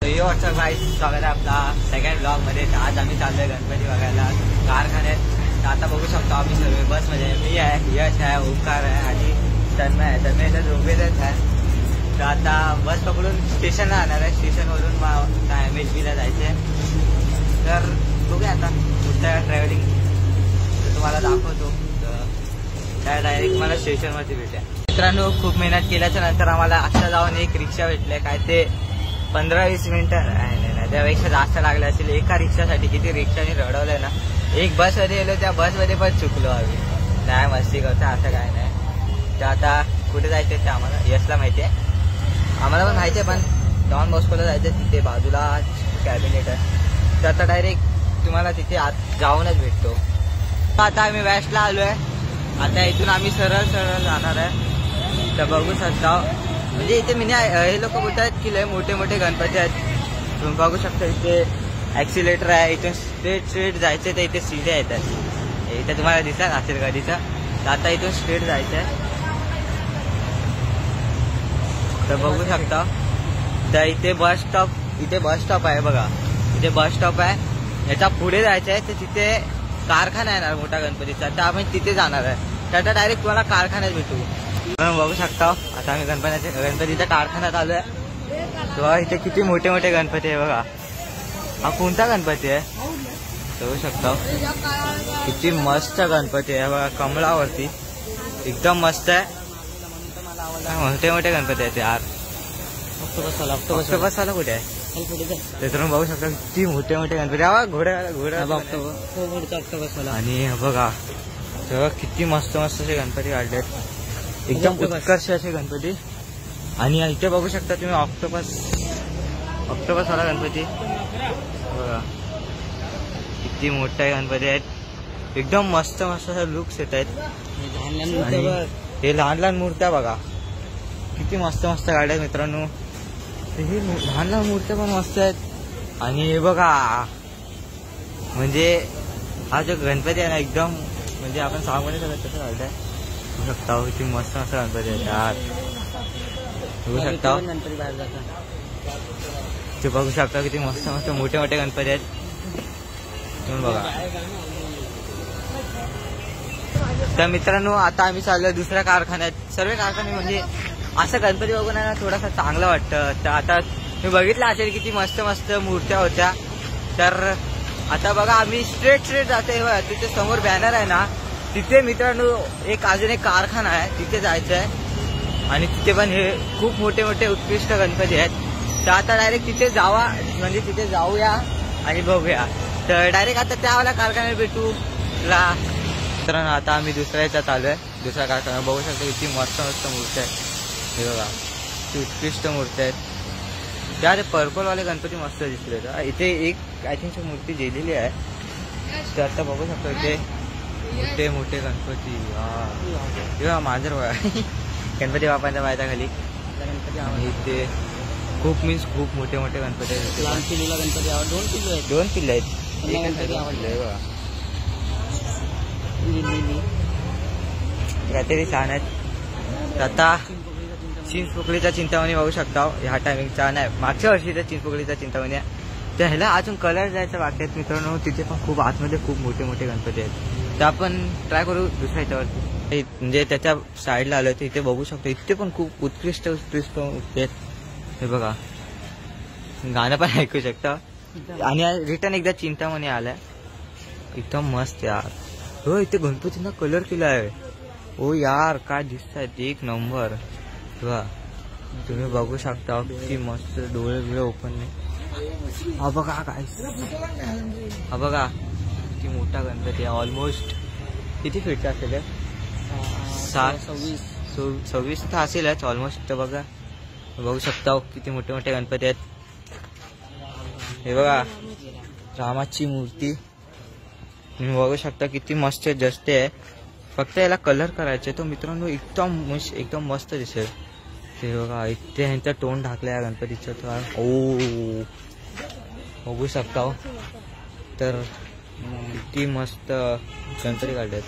WhatsApp गाईस, स्वागत आहे आपला सेकंड ब्लॉग मध्ये। आज आम्ही चाललोय गणपती बघायला कारखान्यात। आता बघू शकतो आम्ही सर्व बस मध्ये, मी आहे, यश आहे, ओंकार आहे आणि तन्मय आहे। तन्मय इथं झोपेतच आहे। तर आता बस पकडून स्टेशनला जाणार आहे। स्टेशनवरून MHB ला जायचंय। तर बघूया आता पुढच्या ट्रॅव्हलिंग तुम्हाला दाखवतो। त्या डायरेक्ट मला स्टेशनवरती भेटेल। मित्रांनो, खूप मेहनत केल्याच्या नंतर आम्हाला आता जाऊन एक रिक्षा भेटले। काय ते 15-20 मिनिटं नाही, त्यापेक्षा जास्त लागले असेल। एका रिक्षासाठी किती रिक्षाने रडवलंय ना। एक बस मध्ये गेलो, त्या बस मध्ये पण चुकलो आम्ही। नाही मस्ती करतो, असं काय नाही। तर आता कुठे जायचं ते आम्हाला यशला माहिती आहे, आम्हाला पण माहिती आहे, पण डॉन बॉस्कोला जायचं। तिथे बाजूला कॅबिनेट आहे। तर आता डायरेक्ट तुम्हाला तिथे आत जाऊनच भेटतो। आता आम्ही वेस्टला आलोय। आता इथून आम्ही सरळ जाणार आहे। तर बघू शकता, म्हणजे इथे हे लोक बोलतात की लय मोठे मोठे गणपती आहेत। तुम्ही बघू शकता इथे ऍक्सिलेटर आहे। इथून स्ट्रेट जायचे तर इथे सीड्या येतात। इथे तुम्हाला दिसत असेल कधीचं। तर आता इथून स्ट्रेट जायचंय। तर बघू शकता, तर इथे बस स्टॉप आहे बघा। इथे बस स्टॉप आहे। याच्या पुढे जायचं आहे तर तिथे कारखाना आहे ना मोठा गणपतीचा। तर आपण तिथे जाणार आहे। तर आता डायरेक्ट तुम्हाला कारखान्यात भेटू। बघू शकता, आता आम्ही गणपतीच्या कारखान्यात आलोय। तेव्हा इथे किती मोठे मोठे गणपती आहे बघा। हा कोणता गणपती आहे बघू शकता, किती मस्त गणपती आहे बघा। कमळावरती एकदम मस्त आहे। मोठे मोठे गणपती आहेत यार। ऑक्टोबस वाला कुठे आहे? त्याच्यावरून बघू शकता किती मोठे मोठे गणपती। घोड्या ऑक्टोबस वाला। आणि बघा तेव्हा किती मस्त मस्त असे गणपती काढलेत, एकदम उत्कर्ष असे गणपती। आणि इथे बघू शकता तुम्ही ऑक्टोबस वाला गणपती बघा, किती मोठे गणपती आहेत। एकदम मस्त मस्त असे लुक्स येत आहेत। हे लहान लहान मूर्त्या बघा, किती मस्त मस्त काढल्यात मित्रांनो। हे लहान लहान मूर्त्या पण मस्त आहेत। आणि हे बघा, म्हणजे हा जो गणपती आहे ना, एकदम म्हणजे आपण सांगू शकत तसं काढलाय। बघू शकता किती मस्त मस्त गणपती आहेत यार। बघू शकता गणपती बाहेर जातात ते, बघू शकता किती मस्त मस्त मोठे मोठे गणपती आहेत। तुम्ही बघा। तर मित्रांनो, आता आम्ही चाललोय दुसऱ्या कारखान्यात। सर्व कारखाने म्हणजे असं गणपती बघून आहे ना थोडासा चांगलं वाटतं। तर आता तुम्ही बघितलं असेल किती मस्त मस्त मूर्त्या होत्या। तर आता बघा आम्ही स्ट्रेट जातोय। तिथे समोर बॅनर आहे ना, तिथे मित्रांनो अजून एक कारखाना आहे, तिथे जायचं आहे। आणि तिथे पण हे खूप मोठे मोठे उत्कृष्ट गणपती आहेत। तर आता डायरेक्ट तिथे तिथे जाऊया आणि बघूया। तर डायरेक्ट आता त्यावाला कारखान्यात भेटू ला। तर आता आम्ही दुसऱ्या ह्याच्यात आलोय, दुसऱ्या कारखान्यात। बघू शकतो किती मस्त मस्त मूर्ती आहेत। हे बघा किती उत्कृष्ट मूर्ती आहेत। त्या पर्पलवाले गणपती मस्त दिसले। इथे एक आय थिंक मूर्ती गेलेली आहे। तर आता बघू शकतो इथे मोठे मोठे गणपती। मांजर बघा गणपती बापांच्या पायाच्या खाली गणपती। इथे खूप मोठे मोठे गणपती आहेत। लहान पिल्लूला गणपती आवडतात। 2 पिल्ले आहेत। एक गणपती आवडले बघा, काहीतरी छान आहेत। आता चिंचपोकळीचा चिंतामणी बघू शकता। ह्या टायमिंगचा नाही, मागच्या वर्षीचा चिंचपोकळीचा चिंतामणी आहे। तर ह्याला अजून कलर जायचं बाकी आहेत मित्रांनो। तिथे पण खूप आतमध्ये खूप मोठे मोठे गणपती आहेत। तर आपण ट्राय करू दुसऱ्या ह्याच्यावरती, म्हणजे त्याच्या साईडला आलं तर इथे बघू शकतो। इथे पण खूप उत्कृष्ट आहेत। हे बघा, गाणं पण ऐकू शकता। आणि रिटर्न एकदा चिंतामणी आलाय, एकदम मस्त यार। हो, इथे गणपतींना कलर केला आहे। ओ यार काय दिसत आहेत, एक नंबर। तुम्ही बघू शकता किती मस्त डोळे ओपन नाही। हा बघा काय, हा बघा किती मोठा गणपती आहे। ऑलमोस्ट किती फीटचा असेल? 26 तर असेलच ऑलमोस्ट। बघा बघू शकता किती मोठे मोठे गणपती आहेत। हे बघा रामाची मूर्ती तुम्ही बघू शकता किती मस्त जस्ट आहे। फक्त याला कलर करायचे तो मित्रांनो, एकदम मस्त दिसेल। ते बघा इथे ह्यांचा तोंड ढाकलं या गणपतीचं। तर ओ बघू शकता, तर किती मस्त गणपती काढतात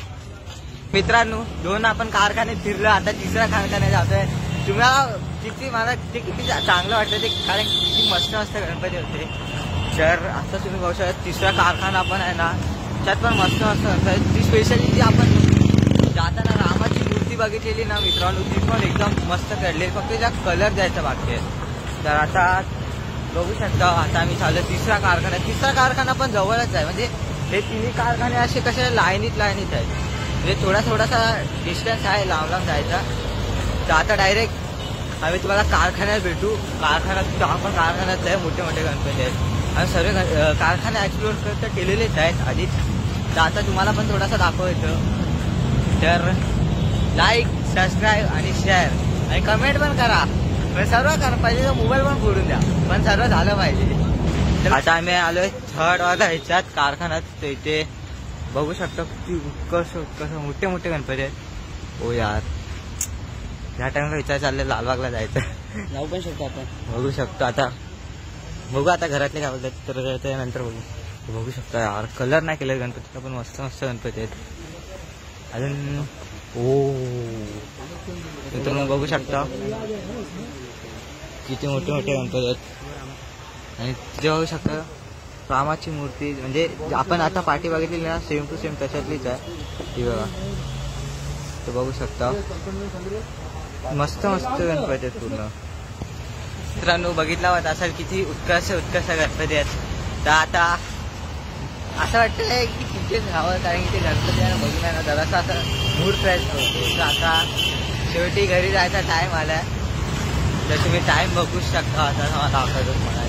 मित्रांनो। 2 आपण कारखान्यात फिरलो, आता तिसऱ्या कारखान्यात जातोय। तुम्हाला किती मला ते किती चांगलं वाटतं ते, कारण किती मस्त मस्त गणपती होते. तर आता तुम्ही बघू शकता तिसरा कारखाना पण आहे ना, त्यात पण मस्त मस्त गणपती. ती स्पेशली जी आपण जाताना रामाची मूर्ती बघितलेली ना मित्रांनो, ती पण एकदम मस्त काढली, फक्त तिला कलर द्यायचा बाकी आहे. तर आता बघू शकता आता आम्ही चाललो तिसरा कारखाना पण जवळच आहे. म्हणजे हे तिन्ही कारखाने असे कसे लाईनीत आहेत, म्हणजे थोडासा डिस्टन्स आहे लांब जायचा. तर आता डायरेक्ट आम्ही तुम्हाला कारखान्यात भेटू. आपण कारखान्यात आहे, मोठे मोठे गणपती आहेत. आम्ही सर्व कारखाने एक्सप्लोर केलेलेच आहेत आधीच. तर आता तुम्हाला पण थोडासा दाखवायचं. तर लाईक, सबस्क्राईब आणि शेअर आणि कमेंट पण करा. सर्व करा, पाहिजे तर मोबाईल पण फोडून द्या, पण सर्व झालं पाहिजे. आता आम्ही आलोय थर्ड वाला ह्याच्यात कारखान्यात. इथे बघू शकता किती उत्कर्ष मोठे मोठे गणपती आहेत. ओ यार, ह्या टाइमला विचार चालले लालबागला जायचं. जाऊ पण शकतो आपण. बघू शकतो आता, बघू आता घरातले काय बोलतात तर त्यानंतर बघू शकता यार. कलर नाही केलं गणपतीला, पण मस्त मस्त गणपती आहेत अजून. मित्रांनो बघू शकता किती मोठे मोठे गणपती आहेत. आणि तिथे बघू शकता रामाची मूर्ती, म्हणजे आपण आता पाठी बघितलेली ना, सेम टू सेम तशातलीच आहे ती बघा. तर बघू शकता मस्त मस्त गणपती आहेत पूर्ण. मित्रांनो बघितला होता असेल किती उत्कर्ष गणपती आहेत. तर आता असं वाटतंय की तिथेच राहावं, कारण की ते गणपती आहे बघून आहे ना जरासा असं मूड फ्रेश होतो. तर आता शेवटी घरी जायचा टाईम आलाय. तर तुम्ही टाईम बघूच शकता. आता दाखवतो मला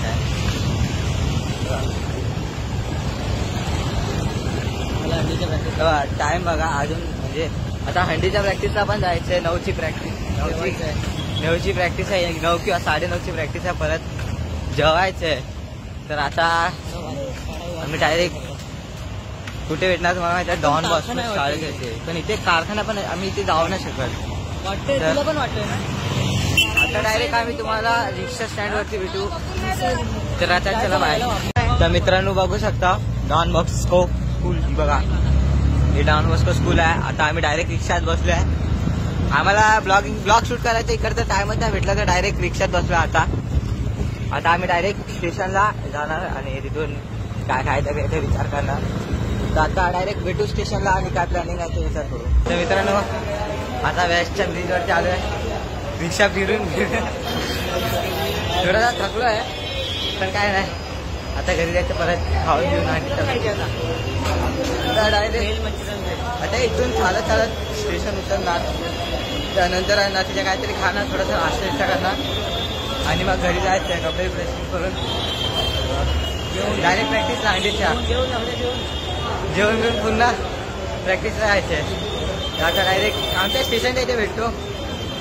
टाईम बघा अजून. म्हणजे आता हंडीच्या प्रॅक्टिसला पण जायचंय. 9ची प्रॅक्टिस आहे, 9 किंवा 9:30ची प्रॅक्टिस आहे. परत जेवायचंय. तर आता आम्ही डायरेक्ट कुठे भेटणार तुम्हाला माहिती आहे, डॉन बॉस्को शाळेत येते. पण इथे कारखाना पण आम्ही इथे जाऊ नाही शकत. तुला पण वाटतंय ना. आता डायरेक्ट आम्ही तुम्हाला रिक्षा स्टँड वरती भेटू. तर आता चला बाहेर. तर मित्रांनो बघू शकता डॉन बॉस्को स्कूल बघा, हे डॉन बॉस्को स्कूल आहे. आता आम्ही डायरेक्ट रिक्षात बसलोय. आम्हाला ब्लॉग शूट करायचं इकडचं टाइमच नाही भेटला, तर डायरेक्ट रिक्षात बसलोय. आता आम्ही डायरेक्ट स्टेशनला जाणार आणि तिथून काय खायचं घ्यायचं विचार करणार. तर आता डायरेक्ट भेटू स्टेशनला आणि काय प्लॅनिंग आहे ते विचार करू. तर मित्रांनो आता वेस्टच्या ब्रिजवरती आलो आहे. रिक्षा फिरून थोडासा थकलो आहे, पण काय नाही. आता घरी जायचं, परत खाऊन घेऊन आणि डायरेक्ट आता इथून चालत स्टेशन उतरणार. त्यानंतर ना तिच्या काहीतरी खाणार, थोडंसं नाश्ता करणार आणि मग घरी जायचं. कपडे प्रेसिंग करून डायरेक्ट प्रॅक्टिसला अंडीच्या जेवण घेऊन पुन्हा प्रॅक्टिसला जायचं. आता डायरेक्ट आमच्या स्टेशनच्या इथे भेटतो.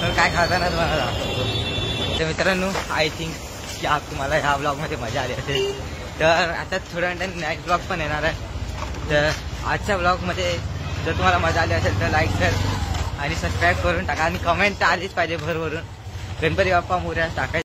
पण काय खाताना तुम्हाला दाखवतो. तर मित्रांनो आय थिंक की तुम्हाला ह्या ब्लॉगमध्ये मजा आली असेल. तर आता थोड्या वेळाने नेक्स्ट ब्लॉग पण येणार आहे. तर आजच्या ब्लॉगमध्ये जर तुम्हाला मजा आली असेल तर लाईक कर आणि सबस्क्राईब करून टाका आणि कमेंट तर आलीच पाहिजे भरभरून. गणपती बाप्पा मोरया टाकायचं.